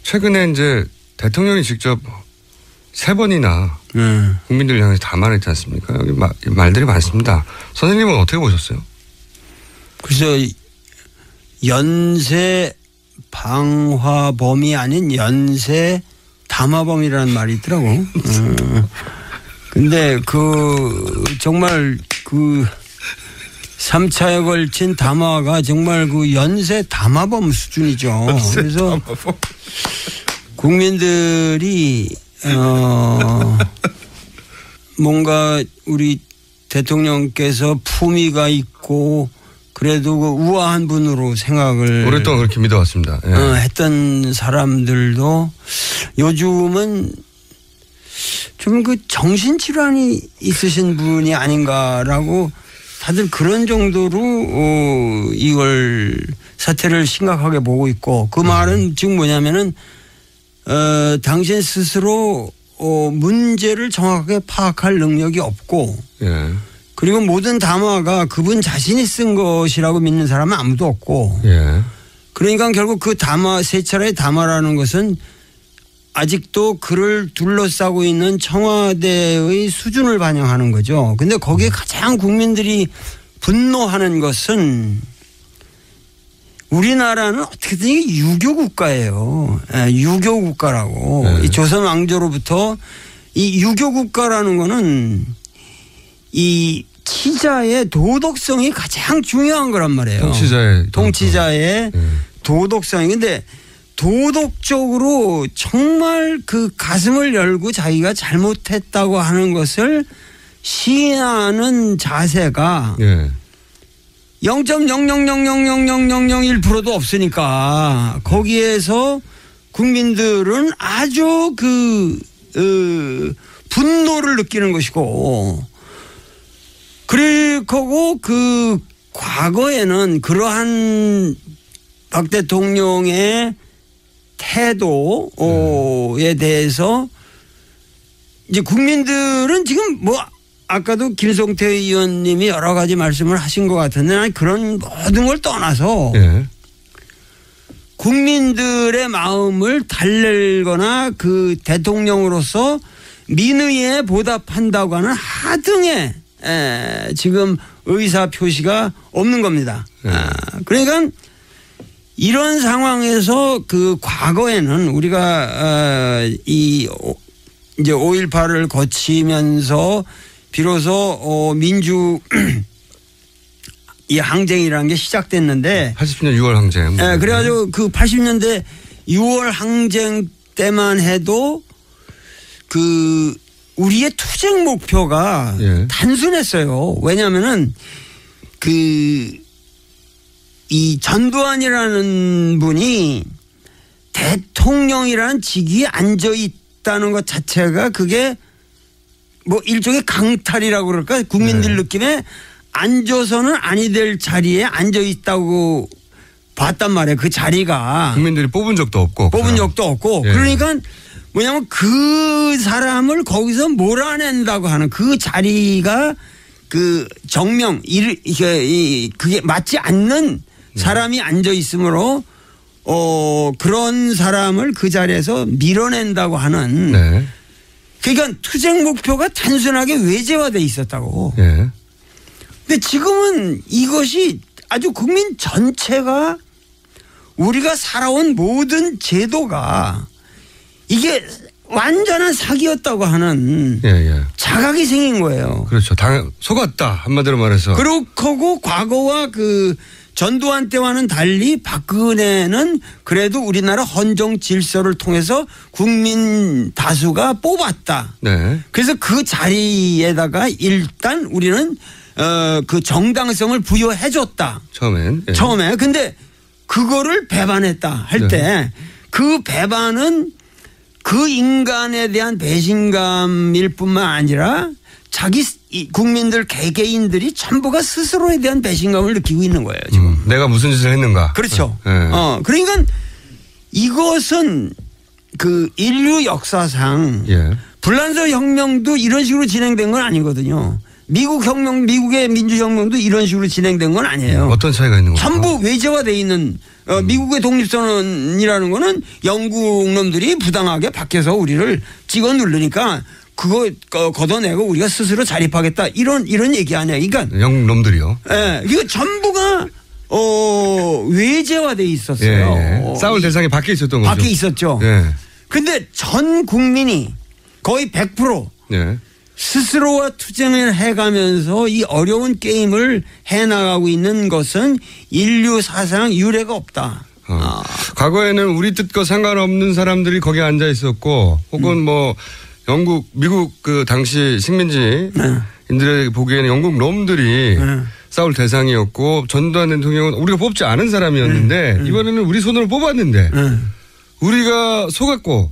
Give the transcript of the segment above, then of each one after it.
최근에 이제 대통령이 직접 3번이나 국민들 향해서 담아냈지 않습니까? 여기 말들이 많습니다. 선생님은 어떻게 보셨어요? 그래서 연쇄 방화범이 아닌 연쇄 담화범이라는 말이 있더라고. 근데 정말 3차에 걸친 담화가 정말 연쇄 담화범 수준이죠. 그래서 국민들이 뭔가 우리 대통령께서 품위가 있고 그래도 우아한 분으로 생각을 오랫동안 그렇게 믿어왔습니다. 예. 했던 사람들도 요즘은 좀 정신질환이 있으신 분이 아닌가라고 다들 그런 정도로 이걸 사태를 심각하게 보고 있고 그 말은 지금 뭐냐면은 당신 스스로 문제를 정확하게 파악할 능력이 없고 예. 그리고 모든 담화가 그분 자신이 쓴 것이라고 믿는 사람은 아무도 없고 예. 그러니까 결국 그 담화 3차례의 담화라는 것은 아직도 그를 둘러싸고 있는 청와대의 수준을 반영하는 거죠. 근데 거기에 가장 국민들이 분노하는 것은 우리나라는 어떻게든 유교 국가예요. 유교 국가라고. 이 조선 왕조로부터 이 유교 국가라는 거는 이 치자의 도덕성이 가장 중요한 거란 말이에요. 통치자의 도덕성이. 근데 도덕적으로 정말 그 가슴을 열고 자기가 잘못했다고 하는 것을 시인하는 자세가 0.000000001%도 없으니까 거기에서 국민들은 아주 분노를 느끼는 것이고 그리고 과거에는 그러한 박 대통령의 태도에 대해서 이제 국민들은 지금 아까도 김성태 의원님이 여러 가지 말씀을 하신 것 같은데 그런 모든 걸 떠나서 국민들의 마음을 달랠거나 그 대통령으로서 민의에 보답한다고 하는 하등의 지금 의사 표시가 없는 겁니다. 그러니까 이런 상황에서 과거에는 우리가 이제 5.18을 거치면서 비로소 이 항쟁이라는 게 시작됐는데 80년 6월 항쟁. 그래가지고 80년대 6월 항쟁 때만 해도 우리의 투쟁 목표가 단순했어요. 왜냐하면은 이 전두환이라는 분이 대통령이라는 직위에 앉아 있다는 것 자체가 그게 일종의 강탈이라고 그럴까? 국민들 느낌에 앉아서는 아니 될 자리에 앉아 있다고 봤단 말이에요. 그 자리가. 국민들이 뽑은 적도 없고. 그러니까 뭐냐면 그 사람을 거기서 몰아낸다고 하는 그 자리가 그게 맞지 않는 사람이 앉아 있으므로 그런 사람을 그 자리에서 밀어낸다고 하는 그러니까 투쟁 목표가 단순하게 외제화돼 있었다고. 근데 지금은 이것이 아주 국민 전체가 우리가 살아온 모든 제도가 이게 완전한 사기였다고 하는 자각이 생긴 거예요. 그렇죠. 속았다 한마디로 말해서. 그렇고 과거와 전두환 때와는 달리 박근혜는 그래도 우리나라 헌정 질서를 통해서 국민 다수가 뽑았다. 그래서 그 자리에다가 일단 우리는 그 정당성을 부여해 줬다. 처음에. 근데 그거를 배반했다 할 때 그 배반은 그 인간에 대한 배신감일 뿐만 아니라 자기 국민들 개개인들이 전부가 스스로에 대한 배신감을 느끼고 있는 거예요. 지금. 내가 무슨 짓을 했는가. 그렇죠. 그러니까 이것은 인류 역사상 불란서 혁명도 이런 식으로 진행된 건 아니거든요. 미국 혁명, 미국의 민주혁명도 이런 식으로 진행된 건 아니에요. 어떤 차이가 있는 거죠? 전부 외제화돼 있는 미국의 독립선언이라는 거는 영국 놈들이 부당하게 밖에서 우리를 찍어 누르니까 그거 걷어내고 우리가 스스로 자립하겠다 이런 얘기 아니에요. 그러니까 영국 놈들이요. 예, 이거 전부가 외제화돼 있었어요. 예, 예. 싸울 대상이 밖에 있었던 거죠. 밖에 있었죠. 예. 근데 전 국민이 거의 100% 예. 스스로와 투쟁을 해가면서 이 어려운 게임을 해나가고 있는 것은 인류 사상 유례가 없다. 과거에는 우리 뜻과 상관없는 사람들이 거기에 앉아 있었고 혹은 뭐 영국, 미국 그 당시 식민지인들의 보기에는 영국 놈들이 싸울 대상이었고 전두환 대통령은 우리가 뽑지 않은 사람이었는데 이번에는 우리 손으로 뽑았는데 우리가 속았고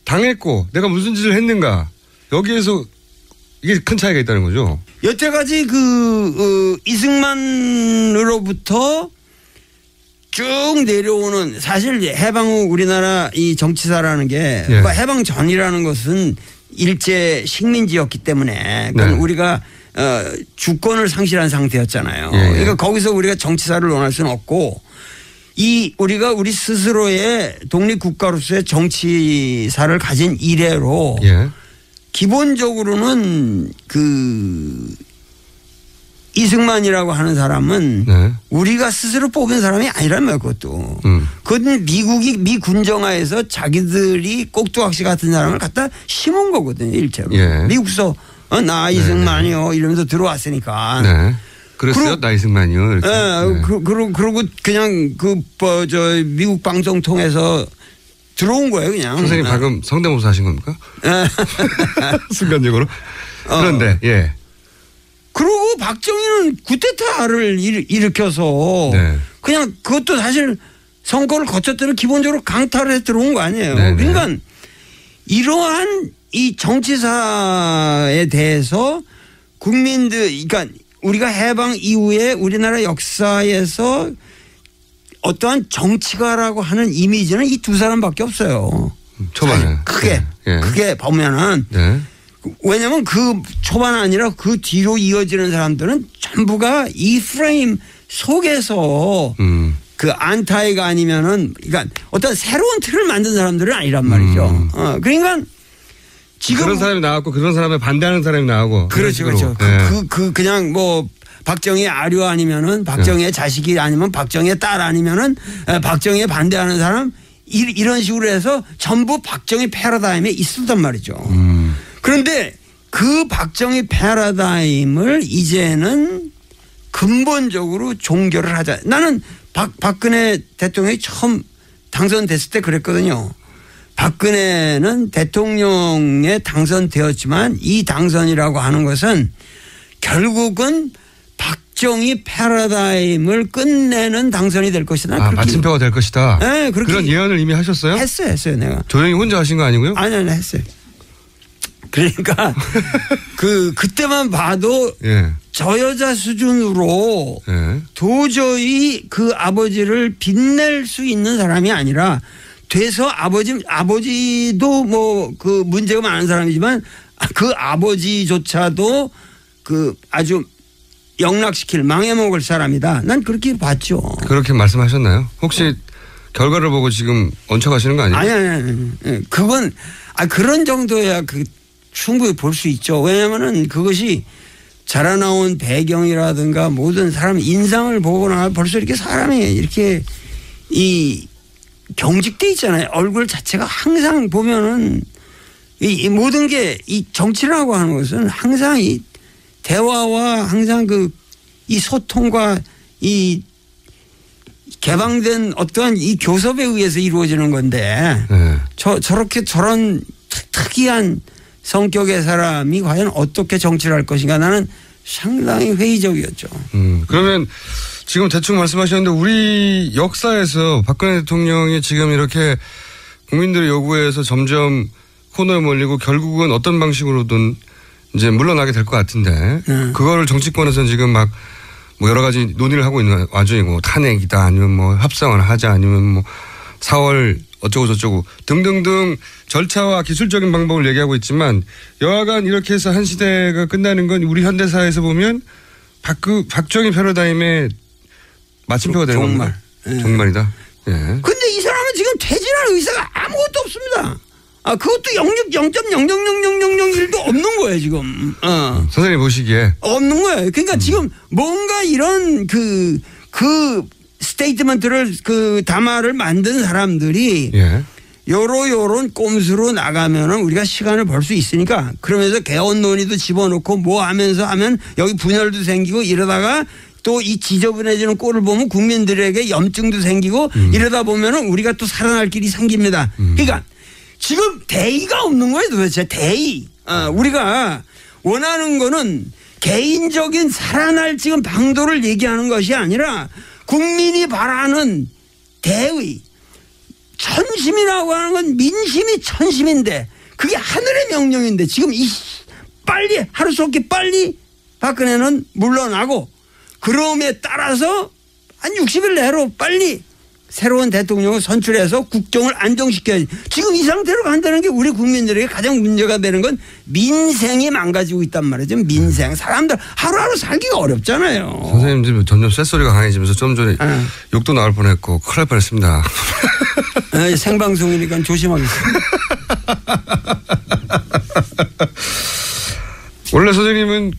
당했고 내가 무슨 짓을 했는가 여기에서 이게 큰 차이가 있다는 거죠. 여태까지 이승만으로부터 쭉 내려오는 사실 해방 후 우리나라 이 정치사라는 게 예. 해방 전이라는 것은 일제 식민지였기 때문에 네. 우리가 주권을 상실한 상태였잖아요. 예, 예. 그러니까 거기서 우리가 정치사를 논할 수는 없고 우리가 우리 스스로의 독립국가로서의 정치사를 가진 이래로 예. 기본적으로는 이승만이라고 하는 사람은 네. 우리가 스스로 뽑은 사람이 아니란 말이에요. 그것도. 그건 미 군정화에서 자기들이 꼭두각시 같은 사람을 갖다 심은 거거든요. 일체로. 예. 미국서 나 이승만이요 이러면서 들어왔으니까. 네. 그랬어요? 나 이승만이요. 이렇게. 네. 그러고 그냥 미국 방송 통해서 들어온 거예요 그냥. 선생님 방금 성대모사 하신 겁니까? 순간적으로. 그런데 예. 그리고 박정희는 쿠데타를 일으켜서 네. 그냥 그것도 사실 선거를 거쳤더니 기본적으로 강탈을 해 들어온 거 아니에요. 네네. 그러니까 이러한 이 정치사에 대해서 국민들 그러니까 우리가 해방 이후에 우리나라 역사에서 어떠한 정치가라고 하는 이미지는 이 두 사람밖에 없어요. 초반에. 크게 예. 크게 보면은 네. 왜냐하면 그 초반 아니라 그 뒤로 이어지는 사람들은 전부가 이 프레임 속에서 그 안타이가 아니면은 그러니까 어떤 새로운 틀을 만든 사람들은 아니란 말이죠. 그러니까 지금 그런 사람이 나왔고 그런 사람에 반대하는 사람이 나오고. 그렇죠. 그렇죠. 네. 그냥 뭐 박정희 아류 아니면은 박정희의 자식이 아니면 박정희의 딸 아니면은 박정희에 반대하는 사람 이런 식으로 해서 전부 박정희 패러다임에 있었단 말이죠. 그런데 그 박정희 패러다임을 이제는 근본적으로 종결을 하자. 나는 박근혜 대통령이 처음 당선됐을 때 그랬거든요. 박근혜는 대통령에 당선되었지만 이 당선이라고 하는 것은 결국은 박정희 패러다임을 끝내는 당선이 될 것이다. 마침표가 될 것이다. 네, 그런 예언을 이미 하셨어요? 했어요 내가. 조용히 혼자 하신 거 아니고요? 아니 했어요. 그러니까 그때만 봐도 예. 저 여자 수준으로 예. 도저히 그 아버지를 빛낼 수 있는 사람이 아니라 돼서 아버지도 뭐 그 문제가 많은 사람이지만 그 아버지조차도 그 아주 영락시킬 망해먹을 사람이다. 난 그렇게 봤죠. 그렇게 말씀하셨나요? 혹시 결과를 보고 지금 얹혀가시는 거 아니에요? 아니. 그건 그런 정도야 충분히 볼 수 있죠. 왜냐하면은 그것이 자라나온 배경이라든가 모든 사람 인상을 보거나 벌써 이렇게 사람이 이렇게 이 경직돼 있잖아요. 얼굴 자체가 항상 보면은 이 모든 게 이 정치라고 하는 것은 항상 이 대화와 항상 이 소통과 이 개방된 어떠한 이 교섭에 의해서 이루어지는 건데 네. 저런 특이한 성격의 사람이 과연 어떻게 정치를 할 것인가 나는 상당히 회의적이었죠. 그러면 지금 대충 말씀하셨는데 우리 역사에서 박근혜 대통령이 지금 이렇게 국민들의 요구에서 점점 코너에 몰리고 결국은 어떤 방식으로든 이제 물러나게 될 것 같은데 그거를 정치권에서는 지금 막 뭐 여러 가지 논의를 하고 있는 와중이고 탄핵이다 아니면 뭐 협상을 하자 아니면 뭐 4월 어쩌고 저쩌고 등등등 절차와 기술적인 방법을 얘기하고 있지만 여하간 이렇게 해서 한 시대가 끝나는 건 우리 현대사에서 보면 박정희 패러다임의 마침표가 되는 겁니다. 정말이다. 예. 근데 이 사람은 지금 퇴진할 의사가 아무것도 없습니다. 그것도 0.0000001도 없는 거예요, 지금. 선생님 보시기에. 없는 거예요. 그러니까 지금 뭔가 이런 그 스테이트먼트를 담화를 만든 사람들이 예. 요런 꼼수로 나가면은 우리가 시간을 벌 수 있으니까 그러면서 개헌 논의도 집어넣고 뭐 하면서 하면 여기 분열도 생기고 이러다가 또 이 지저분해지는 꼴을 보면 국민들에게 염증도 생기고 이러다 보면은 우리가 또 살아날 길이 생깁니다. 그러니까 지금 대의가 없는 거예요, 도대체. 대의. 우리가 원하는 거는 개인적인 살아날 지금 방도를 얘기하는 것이 아니라 국민이 바라는 대의. 천심이라고 하는 건 민심이 천심인데 그게 하늘의 명령인데 지금 빨리 하루속히 빨리 박근혜는 물러나고 그럼에 따라서 한 60일 내로 빨리 새로운 대통령을 선출해서 국정을 안정시켜야지. 지금 이 상태로 간다는 게 우리 국민들에게 가장 문제가 되는 건 민생이 망가지고 있단 말이죠. 민생. 사람들 하루하루 살기가 어렵잖아요. 선생님 지금 점점 쇳소리가 강해지면서 좀 전에 욕도 나올 뻔했고 큰일 날 뻔했습니다. 생방송이니까 조심하겠습니다. 원래 선생님은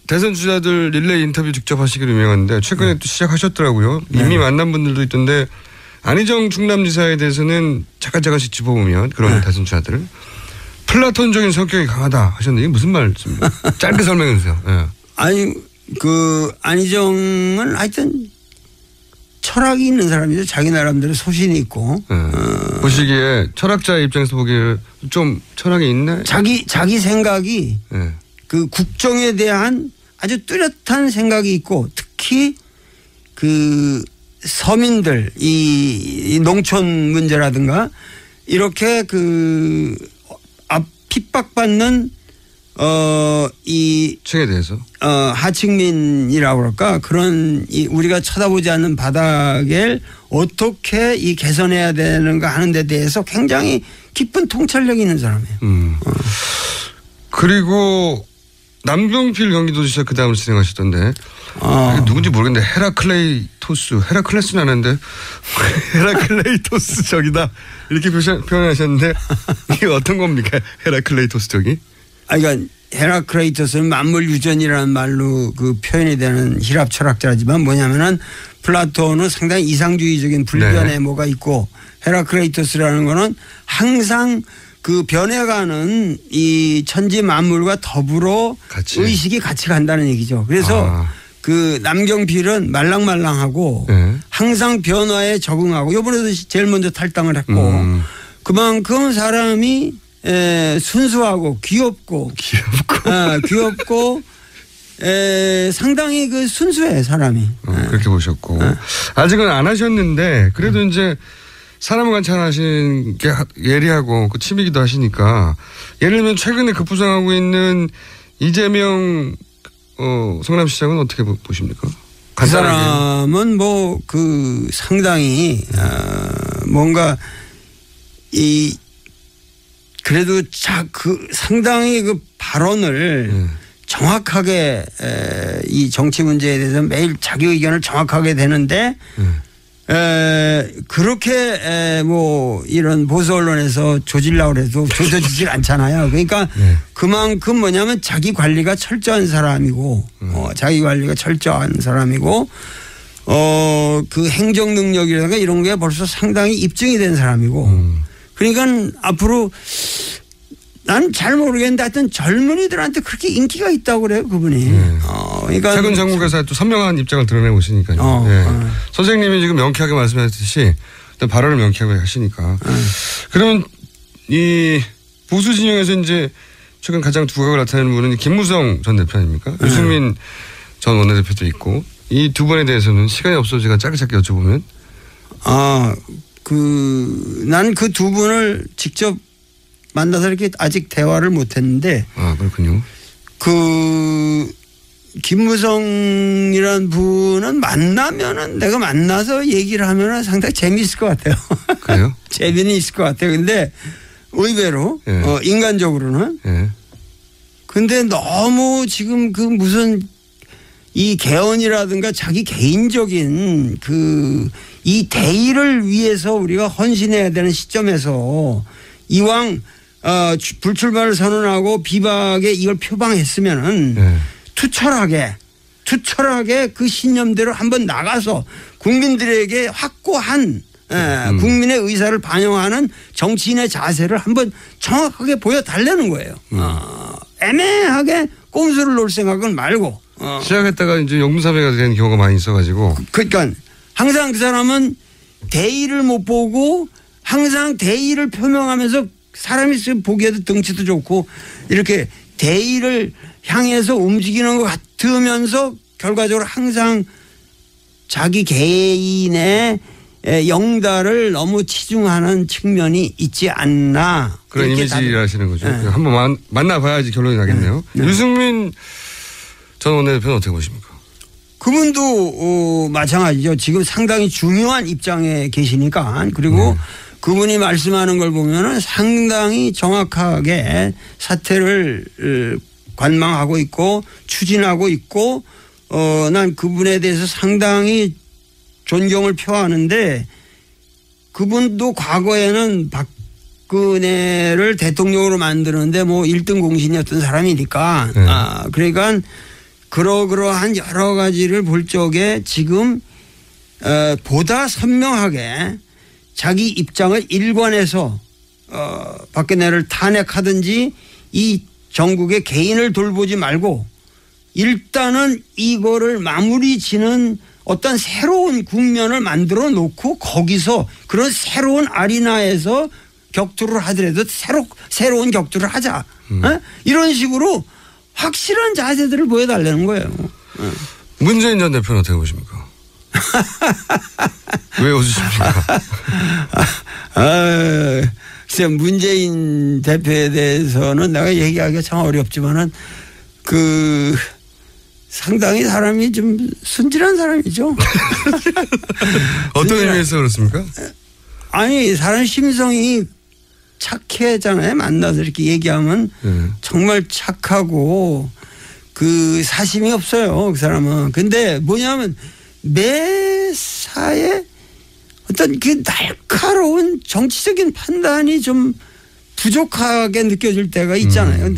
대선 주자들 릴레이 인터뷰 직접 하시기로 유명한데 최근에 또 시작하셨더라고요. 이미 만난 분들도 있던데 안희정 충남지사에 대해서는 잠깐씩 짚어보면 그런 대선 주자들을 플라톤적인 성격이 강하다 하셨는데 이게 무슨 말씀입니까? 짧게 설명해 주세요. 네. 아니 안희정은 하여튼 철학이 있는 사람이죠. 자기 나름대로 소신이 있고. 보시기에 철학자의 입장에서 보기에 좀 철학이 있네. 자기 생각이 그 국정에 대한 아주 뚜렷한 생각이 있고 특히 그 서민들 이 농촌 문제라든가 이렇게 핍박받는 이 층에 대해서 하층민이라고 그럴까 그런 우리가 쳐다보지 않는 바닥을 어떻게 개선해야 되는가 하는 데 대해서 굉장히 깊은 통찰력이 있는 사람이에요. 그리고 남경필 경기도지사 그 다음을 진행하셨던데 누군지 모르겠는데 헤라클레스는 아는데 헤라클레이토스 적이다 이렇게 표현하셨는데 이게 어떤 겁니까? 헤라클레이토스 적이? 그러니까 헤라클레이토스는 만물유전이라는 말로 표현이 되는 히랍 철학자지만 뭐냐면은 플라톤은 상당히 이상주의적인 불변의 뭐가 있고 헤라클레이토스라는 거는 항상 변해가는 이 천지 만물과 더불어 의식이 같이 간다는 얘기죠. 그래서 남경필은 말랑말랑하고 항상 변화에 적응하고 이번에도 제일 먼저 탈당을 했고 그만큼 사람이 순수하고 귀엽고 상당히 순수해 사람이. 그렇게 보셨고 아직은 안 하셨는데 그래도 이제 사람을 관찰하시는 게 예리하고 취미기도 하시니까 예를 들면 최근에 급부상하고 있는 이재명 성남시장은 어떻게 보십니까? 간단하게. 그 사람은 상당히 뭔가 그래도 상당히 발언을 정확하게 이 정치 문제에 대해서 매일 자기 의견을 정확하게 되는데 그렇게 이런 보수 언론에서 조질라고 해도 조져지질 않잖아요. 그러니까 그만큼 뭐냐면 자기 관리가 철저한 사람이고 자기 관리가 철저한 사람이고 행정 능력이라든가 이런 게 벌써 상당히 입증이 된 사람이고 그러니까 앞으로 난 잘 모르겠는데 하여튼 젊은이들한테 그렇게 인기가 있다고 그래요 그분이. 그러니까 최근 전국에서 또 선명한 입장을 드러내고 있으니까요. 선생님이 지금 명쾌하게 말씀하셨듯이 발언을 명쾌하게 하시니까. 그러면 이 보수 진영에서 이제 최근 가장 두각을 나타내는 분은 김무성 전 대표 아닙니까? 유승민 전 원내대표도 있고 이 두 분에 대해서는 시간이 없어서 제가 짧게 여쭤보면. 난 그 두 분을 직접 만나서 이렇게 아직 대화를 못 했는데. 그렇군요. 김무성이라는 분은 내가 만나서 얘기를 하면은 상당히 재미있을 것 같아요. 그래요? 재미는 있을 것 같아요. 근데 의외로 예. 인간적으로는 예. 근데 너무 지금 그 무슨 이 개헌이라든가 자기 개인적인 그 이 대의를 위해서 우리가 헌신해야 되는 시점에서 이왕 불출마를 선언하고 비박에 이걸 표방했으면은 예. 투철하게 그 신념대로 한번 나가서 국민들에게 확고한 국민의 의사를 반영하는 정치인의 자세를 한번 정확하게 보여달라는 거예요. 애매하게 꼼수를 놓을 생각은 말고. 시작했다가 이제 영무사배가 된 경우가 많이 있어가지고. 그러니까 항상 그 사람은 대의를 못 보고 항상 대의를 표명하면서 사람이 보기에도 덩치도 좋고 이렇게 대의를 향해서 움직이는 것 같으면서 결과적으로 항상 자기 개인의 영달을 너무 치중하는 측면이 있지 않나. 그런 이미지를 하시는 거죠. 네. 한번 만나봐야지 결론이 나겠네요. 네. 유승민 전 원내대표는 어떻게 보십니까? 그분도 마찬가지죠. 지금 상당히 중요한 입장에 계시니까. 그리고 그분이 말씀하는 걸 보면은 상당히 정확하게 사태를 관망하고 있고 추진하고 있고 난 그분에 대해서 상당히 존경을 표하는데 그분도 과거에는 박근혜를 대통령으로 만드는데 뭐 1등 공신이었던 사람이니까 그러니까 그러한 여러 가지를 볼 적에 지금 보다 선명하게 자기 입장을 일관해서 박근혜를 탄핵하든지 이 전국의 개인을 돌보지 말고 일단은 이거를 마무리 지는 어떤 새로운 국면을 만들어 놓고 거기서 그런 새로운 아리나에서 격투를 하더라도 새로운 격투를 하자. 이런 식으로 확실한 자세들을 보여달라는 거예요. 문재인 전 대표는 어떻게 보십니까? 왜 웃으십니까? 글쎄 문재인 대표에 대해서는 내가 얘기하기가 참 어렵지만은 상당히 사람이 좀 순진한 사람이죠. 어떤 의미에서 그렇습니까? 아니 사람 심성이 착해잖아요. 만나서 이렇게 얘기하면 정말 착하고 그 사심이 없어요. 그 사람은. 근데 뭐냐면 매사에 어떤 그 날카로운 정치적인 판단이 좀 부족하게 느껴질 때가 있잖아요.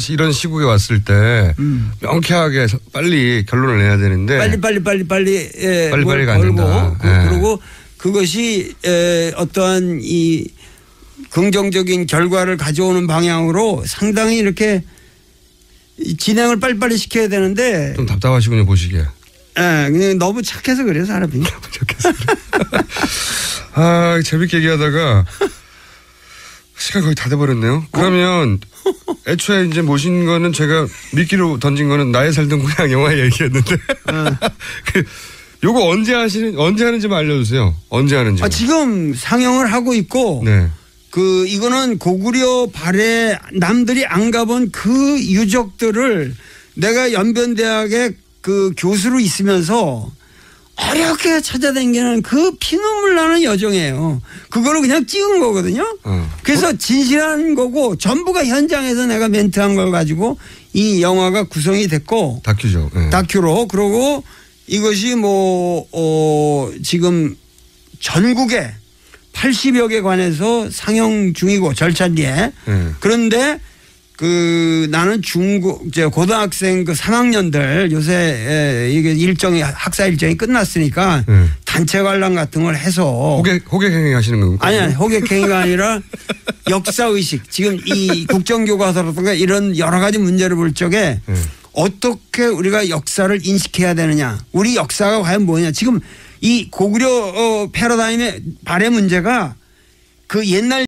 이런 시국에 왔을 때 명쾌하게 빨리 결론을 내야 되는데 빨리 안 된다. 그리고 그것이 어떠한 이 긍정적인 결과를 가져오는 방향으로 상당히 이렇게 진행을 빨리빨리 시켜야 되는데 좀 답답하시군요 보시기에. 그냥 너무 착해서 그래요 사람이. 너무 착해서. 재밌게 얘기하다가 시간 거의 다 돼버렸네요. 그러면 애초에 이제 모신 거는 제가 미끼로 던진 거는 나의 살던 고향 영화 얘기였는데 요거 언제 하는지만 알려주세요. 언제 하는지. 지금 상영을 하고 있고. 네. 이거는 고구려 발에 남들이 안 가본 그 유적들을 내가 연변대학의 그 교수로 있으면서 어렵게 찾아다니는 그 피눈물 나는 여정이에요. 그거를 그냥 찍은 거거든요. 그래서 진실한 거고 전부가 현장에서 내가 멘트한 걸 가지고 이 영화가 구성이 됐고. 다큐죠. 네. 다큐로. 그러고 이것이 지금 전국에 80여 개 관에서 상영 중이고 절차 뒤에. 그런데 나는 고등학생 3학년들 요새 이게 학사 일정이 끝났으니까 단체 관람 같은 걸 해서. 호객행위 하시는 건가요? 아니, 호객행위가 아니라 역사의식. 지금 이 국정교과서라든가 이런 여러 가지 문제를 볼 적에 어떻게 우리가 역사를 인식해야 되느냐. 우리 역사가 과연 뭐냐. 지금 이 고구려 패러다임의 발의 문제가 그 옛날